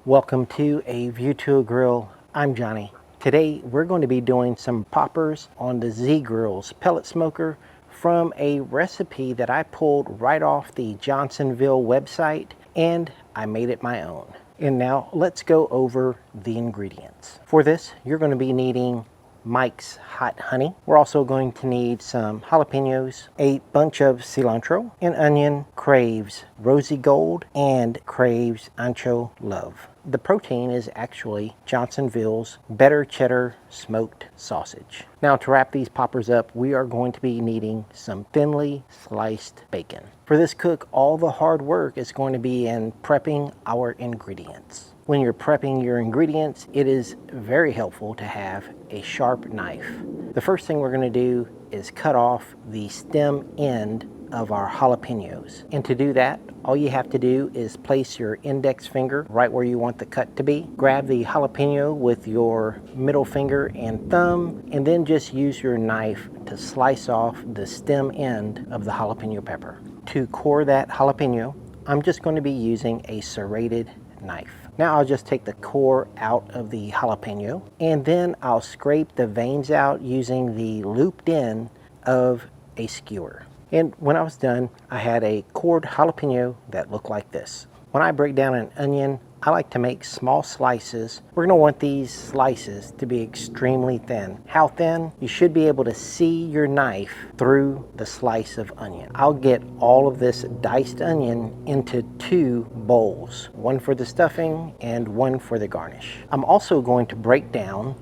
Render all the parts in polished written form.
Welcome to A View to a Grill. I'm Johnny. Today we're going to be doing some poppers on the Z Grills pellet smoker from a recipe that I pulled right off the Johnsonville website, and I made it my own. And now let's go over the ingredients. For this, you're going to be needing Mike's hot honey. We're also going to need some jalapenos, a bunch of cilantro, an onion, Crave's Rosy Gold, and Crave's Ancho Love. The protein is actually Johnsonville's Better Cheddar Smoked Sausage. Now, to wrap these poppers up, we are going to be needing some thinly sliced bacon. For this cook, all the hard work is going to be in prepping our ingredients. When you're prepping your ingredients, it is very helpful to have a sharp knife. The first thing we're going to do is cut off the stem end of our jalapenos. And to do that, all you have to do is place your index finger right where you want the cut to be. Grab the jalapeno with your middle finger and thumb, and then just use your knife to slice off the stem end of the jalapeno pepper. To core that jalapeno, I'm just going to be using a serrated knife. Now I'll just take the core out of the jalapeno, and then I'll scrape the veins out using the looped end of a skewer. And when I was done, I had a cored jalapeno that looked like this. When I break down an onion, I like to make small slices. We're going to want these slices to be extremely thin. How thin? You should be able to see your knife through the slice of onion. I'll get all of this diced onion into two bowls, one for the stuffing and one for the garnish. I'm also going to break down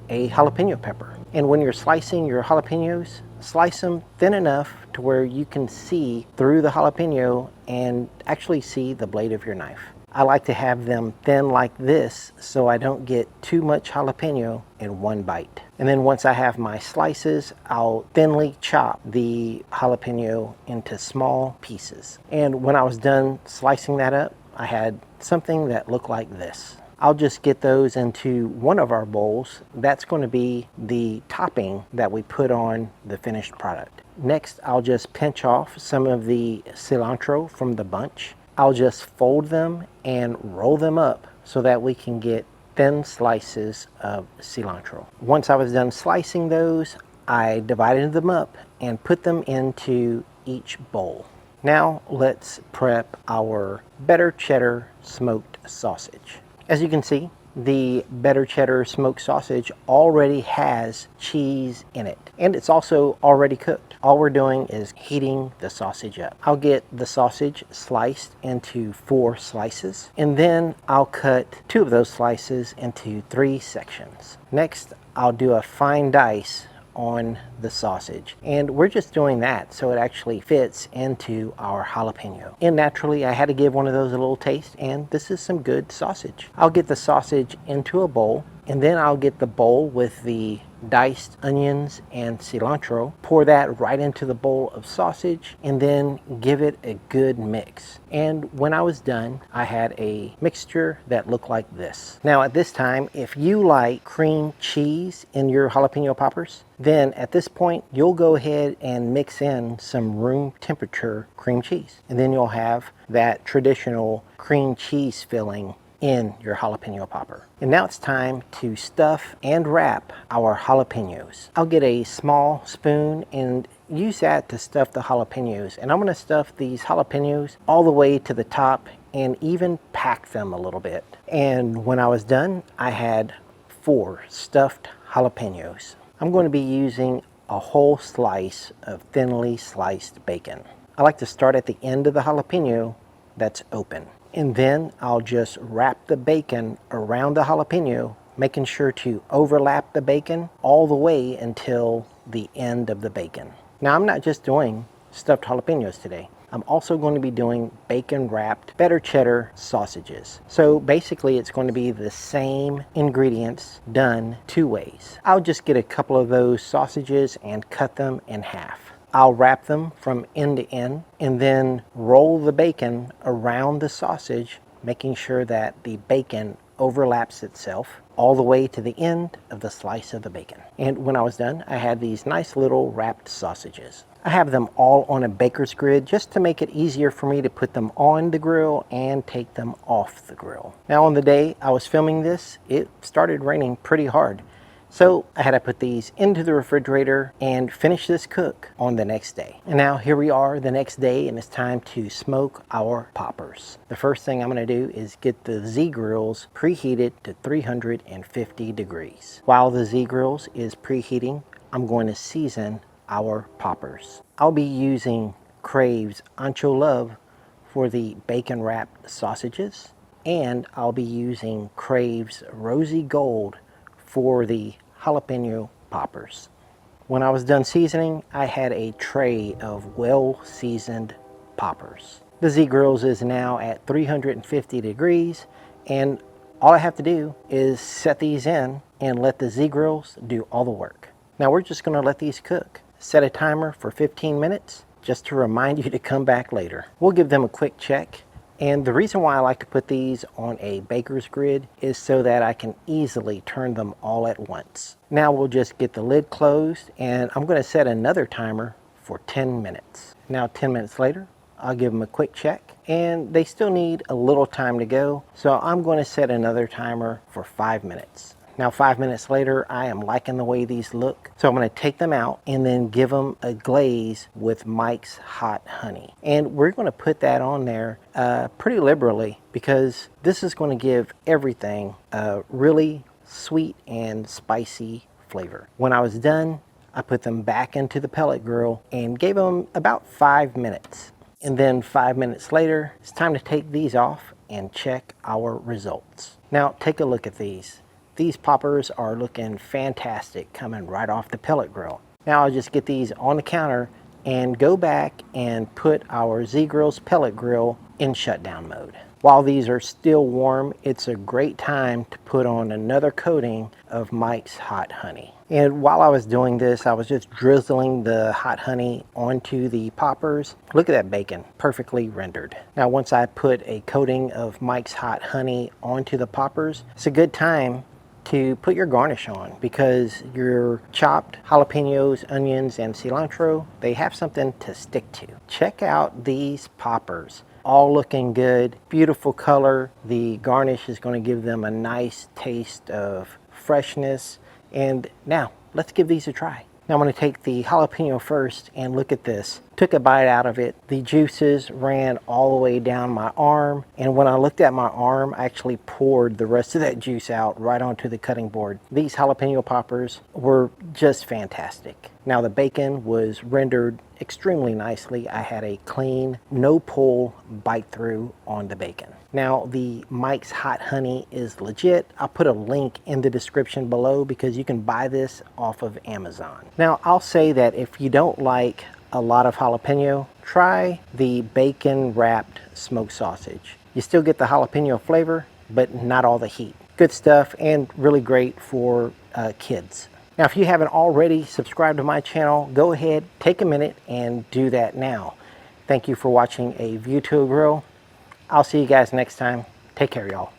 a jalapeno pepper. And when you're slicing your jalapenos, slice them thin enough to where you can see through the jalapeno and actually see the blade of your knife. I like to have them thin like this so I don't get too much jalapeno in one bite. And then once I have my slices, I'll thinly chop the jalapeno into small pieces. And when I was done slicing that up, I had something that looked like this. I'll just get those into one of our bowls. That's going to be the topping that we put on the finished product. Next, I'll just pinch off some of the cilantro from the bunch. I'll just fold them and roll them up so that we can get thin slices of cilantro. Once I was done slicing those, I divided them up and put them into each bowl. Now let's prep our Better Cheddar Smoked Sausage. As you can see, the Better Cheddar Smoked Sausage already has cheese in it, and it's also already cooked. All we're doing is heating the sausage up. I'll get the sausage sliced into 4 slices, and then I'll cut 2 of those slices into 3 sections. Next, I'll do a fine dice on the sausage, and we're just doing that so it actually fits into our jalapeno. And naturally, I had to give one of those a little taste, and this is some good sausage. I'll get the sausage into a bowl, and then I'll get the bowl with the diced onions and cilantro, pour that right into the bowl of sausage, and then give it a good mix. And when I was done, I had a mixture that looked like this. Now at this time, if you like cream cheese in your jalapeno poppers, then at this point, you'll go ahead and mix in some room temperature cream cheese. And then you'll have that traditional cream cheese filling in your jalapeno popper. And now it's time to stuff and wrap our jalapenos. I'll get a small spoon and use that to stuff the jalapenos. And I'm gonna stuff these jalapenos all the way to the top and even pack them a little bit. And when I was done, I had 4 stuffed jalapenos. I'm going to be using a whole slice of thinly sliced bacon. I like to start at the end of the jalapeno that's open. And then I'll just wrap the bacon around the jalapeno, making sure to overlap the bacon all the way until the end of the bacon. Now, I'm not just doing stuffed jalapenos today. I'm also going to be doing bacon wrapped Better Cheddar sausages. So basically it's going to be the same ingredients done 2 ways. I'll just get a couple of those sausages and cut them in half. I'll wrap them from end to end and then roll the bacon around the sausage, making sure that the bacon overlaps itself all the way to the end of the slice of the bacon. And when I was done, I had these nice little wrapped sausages. I have them all on a baker's grid just to make it easier for me to put them on the grill and take them off the grill. Now on the day I was filming this, it started raining pretty hard. So I had to put these into the refrigerator and finish this cook on the next day. And now here we are the next day, and it's time to smoke our poppers. The first thing I'm going to do is get the Z grills preheated to 350 degrees. While the Z grills is preheating, I'm going to season our poppers. I'll be using Crave's Ancho Love for the bacon wrapped sausages, and I'll be using Crave's Rosy Gold for the jalapeno poppers. When I was done seasoning, I had a tray of well-seasoned poppers. The Z Grills is now at 350 degrees, and all I have to do is set these in and let the Z Grills do all the work. Now we're just going to let these cook. Set a timer for 15 minutes just to remind you to come back later. We'll give them a quick check. And the reason why I like to put these on a baker's grid is so that I can easily turn them all at once. Now we'll just get the lid closed, and I'm going to set another timer for 10 minutes. Now 10 minutes later, I'll give them a quick check, and they still need a little time to go, so I'm going to set another timer for 5 minutes. Now 5 minutes later, I am liking the way these look. So I'm going to take them out and then give them a glaze with Mike's Hot Honey. And we're going to put that on there pretty liberally, because this is going to give everything a really sweet and spicy flavor. When I was done, I put them back into the pellet grill and gave them about 5 minutes. And then 5 minutes later, it's time to take these off and check our results. Now take a look at these. These poppers are looking fantastic coming right off the pellet grill. Now I'll just get these on the counter and go back and put our Z Grills pellet grill in shutdown mode. While these are still warm, it's a great time to put on another coating of Mike's Hot Honey. And while I was doing this, I was just drizzling the hot honey onto the poppers. Look at that bacon, perfectly rendered. Now once I put a coating of Mike's Hot Honey onto the poppers, it's a good time to put your garnish on, because your chopped jalapenos, onions, and cilantro, they have something to stick to. Check out these poppers. All looking good, beautiful color. The garnish is going to give them a nice taste of freshness. And now let's give these a try. Now I'm going to take the jalapeno first, and look at this. Took a bite out of it. The juices ran all the way down my arm, and when I looked at my arm, I actually poured the rest of that juice out right onto the cutting board. These jalapeno poppers were just fantastic. Now the bacon was rendered extremely nicely. I had a clean, no pull bite through on the bacon. Now the Mike's Hot Honey is legit. I'll put a link in the description below, because you can buy this off of Amazon. Now I'll say that if you don't like a lot of jalapeno, try the bacon wrapped smoked sausage. You still get the jalapeno flavor, but not all the heat. Good stuff, and really great for kids. Now if you haven't already subscribed to my channel, go ahead, take a minute and do that now. Thank you for watching a View to a Grill. I'll see you guys next time. Take care, y'all.